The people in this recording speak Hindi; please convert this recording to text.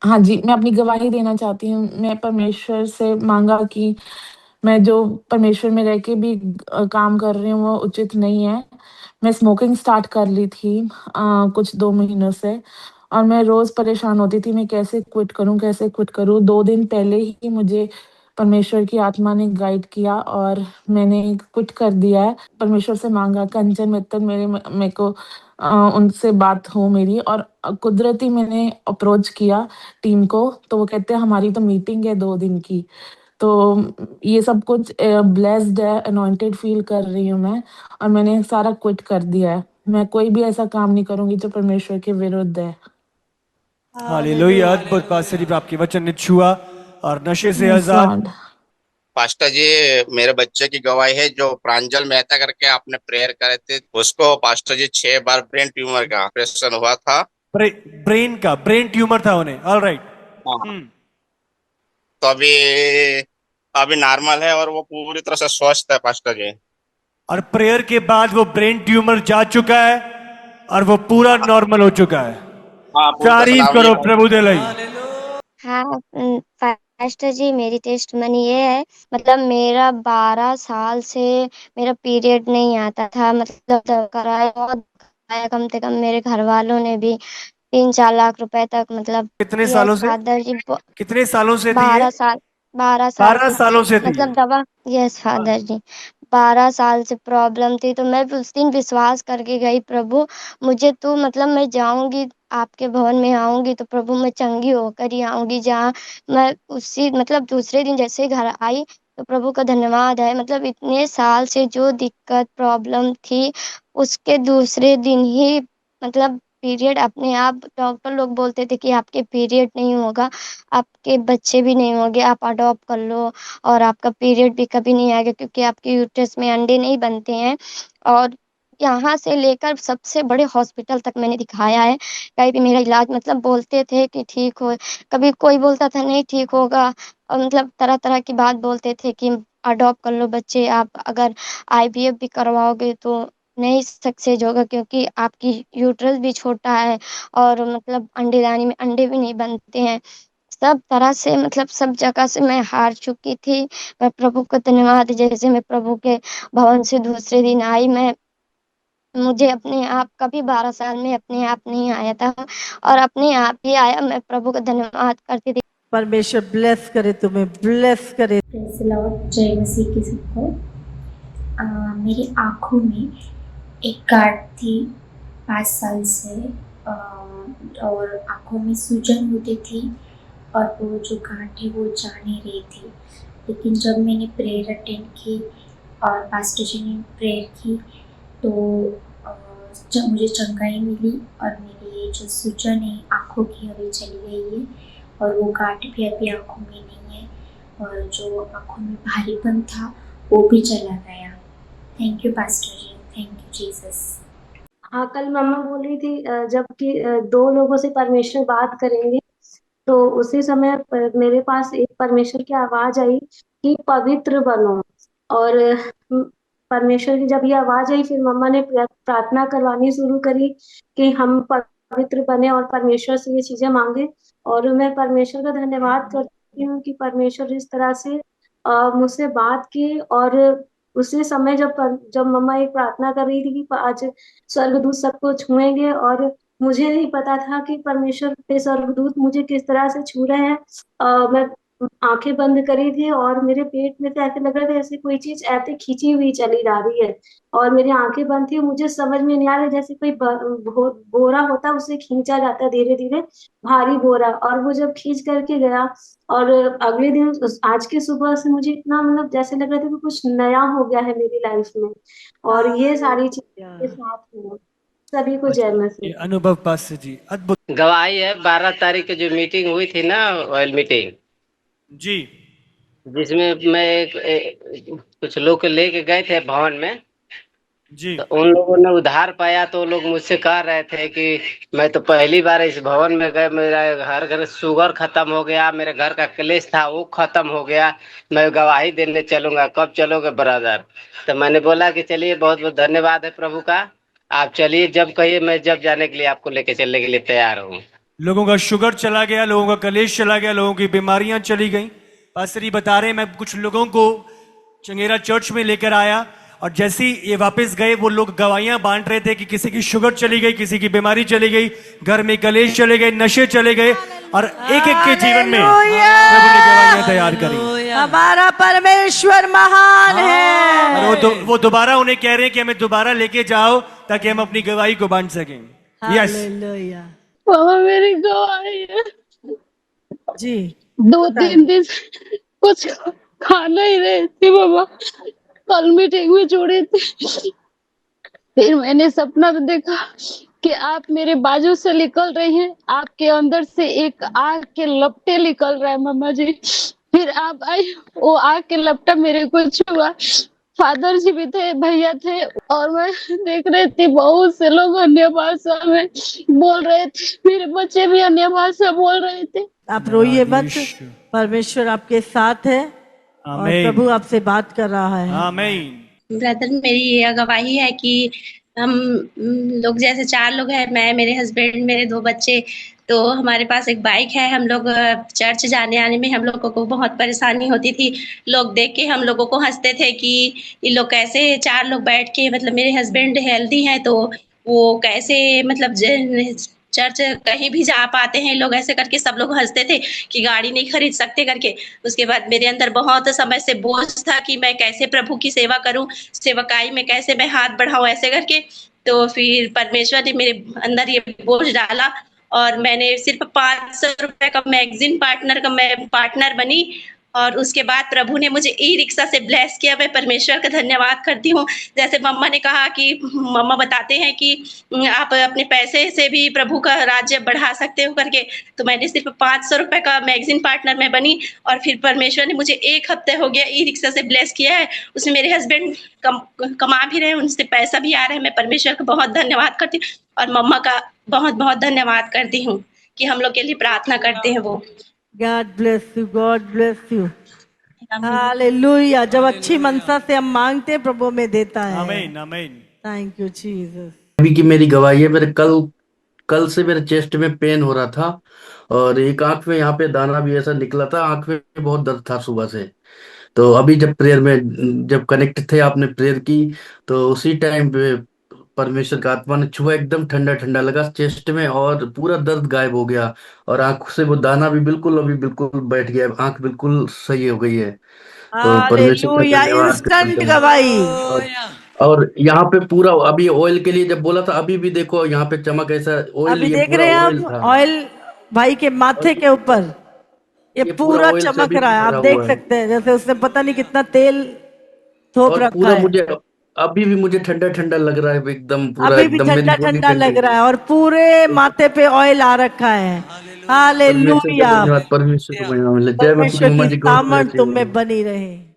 हाँ जी, मैं अपनी गवाही देना चाहती हूँ। मैं परमेश्वर से माँगा कि मैं जो परमेश्वर में रह के भी काम कर रही हूँ वो उचित नहीं है। मैं स्मोकिंग स्टार्ट कर ली थी कुछ 2 महीनों से और मैं रोज़ परेशान होती थी मैं कैसे क्विट करूँ, कैसे क्विट करूँ? 2 दिन पहले ही मुझे परमेश्वर की आत्मा ने गाइड किया और मैंने क्विट कर दिया है। परमेश्वर से माँगा कंचन मित्तल मेरे को उनसे बात हो मेरी और कुदरती मैंने अप्रोच किया टीम को, तो वो कहते हैं हमारी तो मीटिंग है 2 दिन की। तो ये सब कुछ ब्लेस्ड है, अनॉइंटेड फ़ील कर रही हूँ मैं और मैंने सारा क्विट कर दिया है। मैं कोई भी ऐसा काम नहीं करूँगी जो परमेश्वर के विरुद्ध है। हालेलुया, अद्भुत बात सिर्फ आपके वचन ने छुआ और नशे से यस आजाद। लॉर्ड। पास्टर जी, मेरे बच्चे की गवाही है जो प्रांजल मेहता करके आपने प्रेयर करे थे, उसको पास्टर जी 6 बार ब्रेन ट्यूमर का ऑपरेशन हुआ था। ब्रेन ट्यूमर था उन्हें। All right. हाँ। तो अभी अभी नॉर्मल है और वो पूरी तरह से स्वस्थ है पास्टर जी। और प्रेयर के बाद वो ब्रेन ट्यूमर जा चुका है और वो पूरा नॉर्मल हो चुका है। हाँ, पूरी तरह से तारीफ नॉर्मल करो है। प्रभु दे लई। हाँ पास्टर जी, मेरी टेस्ट मनी ये है, मतलब मेरा 12 साल से मेरा पीरियड नहीं आता था, मतलब दवा कराया बहुत कराया, कम से कम मेरे घर वालों ने भी 3-4 लाख रुपए तक, मतलब कितने सालों यस से? फादर जी, कितने सालों से थी ये? 12 साल, 12 साल 12 से, सालों से थी ये। मतलब दवा, यस फादर जी, 12 साल से प्रॉब्लम थी। तो मैं उस दिन विश्वास करके गई, प्रभु मुझे तू, मतलब मैं जाऊंगी आपके भवन में आऊंगी तो प्रभु मैं चंगी होकर ही आऊंगी। जहाँ मैं उसी, मतलब दूसरे दिन जैसे ही घर आई तो प्रभु का धन्यवाद है, मतलब इतने साल से जो दिक्कत प्रॉब्लम थी उसके दूसरे दिन ही, मतलब पीरियड अपने आप, डॉक्टर लोग बोलते थे कि आपके पीरियड नहीं होगा, आपके बच्चे भी नहीं होंगे, आप अडॉप्ट कर लो और आपका पीरियड भी कभी नहीं आएगा, क्योंकि आपके यूट्रस में अंडे नहीं बनते हैं। और यहाँ से लेकर सबसे बड़े हॉस्पिटल तक मैंने दिखाया है, कहीं भी मेरा इलाज, मतलब बोलते थे कि ठीक हो, कभी कोई बोलता था नहीं ठीक होगा, और मतलब तरह तरह की बात बोलते थे कि अडॉप्ट कर लो बच्चे, आप अगर आईवीएफ भी करवाओगे तो नहीं सक्सेस होगा, क्योंकि आपकी यूट्रस भी छोटा है और मतलब अंडेदानी में अंडे भी नहीं बनते हैं। सब तरह से, मतलब सब जगह से मैं हार चुकी थी। मैं प्रभु को धन्यवाद, जैसे मैं प्रभु के भवन से दूसरे दिन आई, मैं, मुझे अपने आप, कभी 12 साल में अपने आप नहीं आया था और अपने आप ही आया। मैं प्रभु का धन्यवाद करती थी। परमेश्वर ब्लेस करे, तुम्हें ब्लेस करे। प्रेज़ द लॉर्ड, जय मसीह की सबको। मेरी आँखों में एक गांठ थी 5 साल से, और आँखों में सूजन होती थी और वो जो गांठ है वो जा नहीं रही थी। लेकिन जब मैंने प्रेयर अटेंड की और पास्टर जी ने प्रेयर की तो जब मुझे चंगाई मिली और मेरी ये जो सूजन है आँखों की अभी चली गई है और वो गांठ भी अभी आँखों में नहीं है और जो आँखों में भारीपन था वो भी चला गया। Thank you pastor ji, thank you Jesus. हाँ, कल मम्मा बोल रही थी जबकि 2 लोगों से परमेश्वर बात करेंगे, तो उसी समय मेरे पास एक परमेश्वर की आवाज आई कि पवित्र बनो। और परमेश्वर की जब ये आवाज आई, फिर मम्मा ने प्रार्थना करवानी शुरू करी कि हम पवित्र बने और परमेश्वर से ये चीजें मांगे। और मैं परमेश्वर का धन्यवाद करती हूँ कि परमेश्वर इस तरह से मुझसे बात की। और उसी समय जब मम्मा एक प्रार्थना कर रही थी कि आज स्वर्गदूत सबको छुएंगे, और मुझे नहीं पता था कि परमेश्वर के स्वर्गदूत मुझे किस तरह से छू रहे हैं। मैं आंखें बंद करी थी और मेरे पेट में तो ऐसे लग रहा था जैसे कोई चीज ऐसे खींची हुई चली जा रही है, और मेरी आंखें बंद थी। मुझे समझ में नहीं आ रहा, जैसे कोई बोरा होता है उसे खींचा जाता है धीरे धीरे, भारी बोरा। और वो जब खींच करके गया और अगले दिन आज के सुबह से मुझे इतना, मतलब जैसे लग रहा था कि कुछ नया हो गया है मेरी लाइफ में। और ये सारी चीजें के साथ हुआ। सभी को जय ये मसीह। अनुभव पास जी अद्भुत। गवाही है 12 तारीख की जो मीटिंग हुई थी ना, ऑयल मीटिंग, जी जिसमें मैं कुछ लोग को लेके गए थे भवन में, जी तो उन लोगों ने उधार पाया तो वो लोग मुझसे कह रहे थे कि मैं तो पहली बार इस भवन में गए, मेरा हर घर शुगर खत्म हो गया, मेरे घर का क्लेश था वो खत्म हो गया, मैं गवाही देने चलूंगा, कब चलोगे ब्रदर? तो मैंने बोला कि चलिए, बहुत बहुत धन्यवाद है प्रभु का, आप चलिए, जब कहिए मैं जब जाने के लिए आपको लेके चलने के लिए तैयार हूँ। लोगों का शुगर चला गया, लोगों का कलेश चला गया, लोगों की बीमारियां चली गई। पास्टर जी बता रहे हैं, मैं कुछ लोगों को चंगेरा चर्च में लेकर आया और जैसे ही ये वापस गए वो लोग गवाहियां बांट रहे थे कि किसी की शुगर चली गई, किसी की बीमारी चली गई, घर में कलेश चले गए, नशे चले गए, और एक एक के जीवन में प्रभु ने गवाहियां तैयार करी। हमारा परमेश्वर महान है। और वो दोबारा उन्हें कह रहे हैं कि हमें दोबारा लेके जाओ ताकि हम अपनी गवाही को बांट सकें। Yes, hallelujah. बाबा मेरी गवाही है, जी 2-3 दिन से कुछ खा नहीं रहे थे बाबा। कल मीटिंग में जुड़े थे, फिर मैंने सपना में देखा कि आप मेरे बाजू से निकल रही हैं, आपके अंदर से एक आग के लपटे निकल रहा है मम्मा जी। फिर आप आई, वो आग के लपटा मेरे को छुआ। फादर जी भी थे, भैया थे, और मैं देख रही थी बहुत से लोग अन्य भाषा में बोल रहे थे, मेरे बच्चे भी अन्य भाषा बोल रहे थे। आप रोइए मत, परमेश्वर आपके साथ है और प्रभु आपसे बात कर रहा है। आमीन। ब्रदर, मेरी ये गवाही है कि हम लोग जैसे 4 लोग हैं, मैं, मेरे हस्बैंड, मेरे 2 बच्चे। तो हमारे पास एक बाइक है। हम लोग चर्च जाने आने में हम लोगों को बहुत परेशानी होती थी। लोग देख के हम लोगों को हंसते थे कि ये लोग कैसे 4 लोग बैठ के, मतलब मेरे हस्बैंड हेल्दी हैं तो वो कैसे मतलब चर्च कहीं भी जा पाते हैं लोग, ऐसे करके सब लोग हंसते थे कि गाड़ी नहीं खरीद सकते करके। उसके बाद मेरे अंदर बहुत समय से बोझ था कि मैं कैसे प्रभु की सेवा करूं, सेवकाई में कैसे मैं हाथ बढ़ाऊं, ऐसे करके। तो फिर परमेश्वर ने मेरे अंदर ये बोझ डाला और मैंने सिर्फ 500 रुपए का मैगजीन पार्टनर का मैं पार्टनर बनी। और उसके बाद प्रभु ने मुझे ई रिक्शा से ब्लेस किया। मैं परमेश्वर का धन्यवाद करती हूँ। जैसे मम्मा ने कहा कि मम्मा बताते हैं कि आप अपने पैसे से भी प्रभु का राज्य बढ़ा सकते हो करके, तो मैंने सिर्फ 500 रुपए का मैगजीन पार्टनर में बनी और फिर परमेश्वर ने मुझे 1 हफ्ते हो गया ई रिक्शा से ब्लेस किया है। उसमें मेरे हस्बैंड कमा भी रहे हैं, उनसे पैसा भी आ रहा है। मैं परमेश्वर का बहुत धन्यवाद करती हूँ और मम्मा का बहुत बहुत धन्यवाद करती हूँ कि हम लोग के लिए प्रार्थना करते हैं वो। God bless you, God bless you. Hallelujah. जब अच्छी मनसा से हम मांगते हैं प्रभु में देता है। आमीन, आमीन। Thank you Jesus. अभी की मेरी गवाही है, मेरे कल से मेरे चेस्ट में पेन हो रहा था और एक आंख में यहाँ पे दाना भी ऐसा निकला था, आंख में बहुत दर्द था सुबह से। तो अभी जब प्रेयर में जब कनेक्ट थे, आपने प्रेयर की, तो उसी टाइम पे परमेश्वर का आत्मा ने छुआ, एकदम ठंडा ठंडा लगा चेस्ट में और पूरा दर्द गायब हो गया और आंख से वो दाना भी बिल्कुल अभी बिल्कुल बैठ गया, आंख बिल्कुल सही हो गई है। तो परमेश्वर का हालेलुया। धन्यवाद इंस्टेंट करता हूँ। गवाही। और यहाँ पे पूरा अभी ऑयल के लिए जब बोला था, अभी भी देखो यहाँ पे चमक, ऐसा ऑयल, अभी ये देख पूरा रहे हैं ऑयल आप था। ऑयल भाई के माथे के ऊपर ये ये पूरा ऑयल से चमक अभी रहा है। भरा आप देख हुआ है सकते हैं जैसे उसने पता नहीं कितना तेल थोप और रखा पूरा है। मुझे अभी भी मुझे ठंडा ठंडा लग रहा है, एकदम पूरा, अभी भी एकदम मेरी ठंडा बॉडी ठंडा ठंडी लग है। रहा है और पूरे माथे पे ऑयल आ रखा है। परमेश्वर का हालेलुया। धन्यवाद, परमेश्वर को महिमा मिले। जय मसीह की परमेश्वर मम्मा की जी, गॉड सामर्थ ब्लेस तुम यू। में बनी रहे।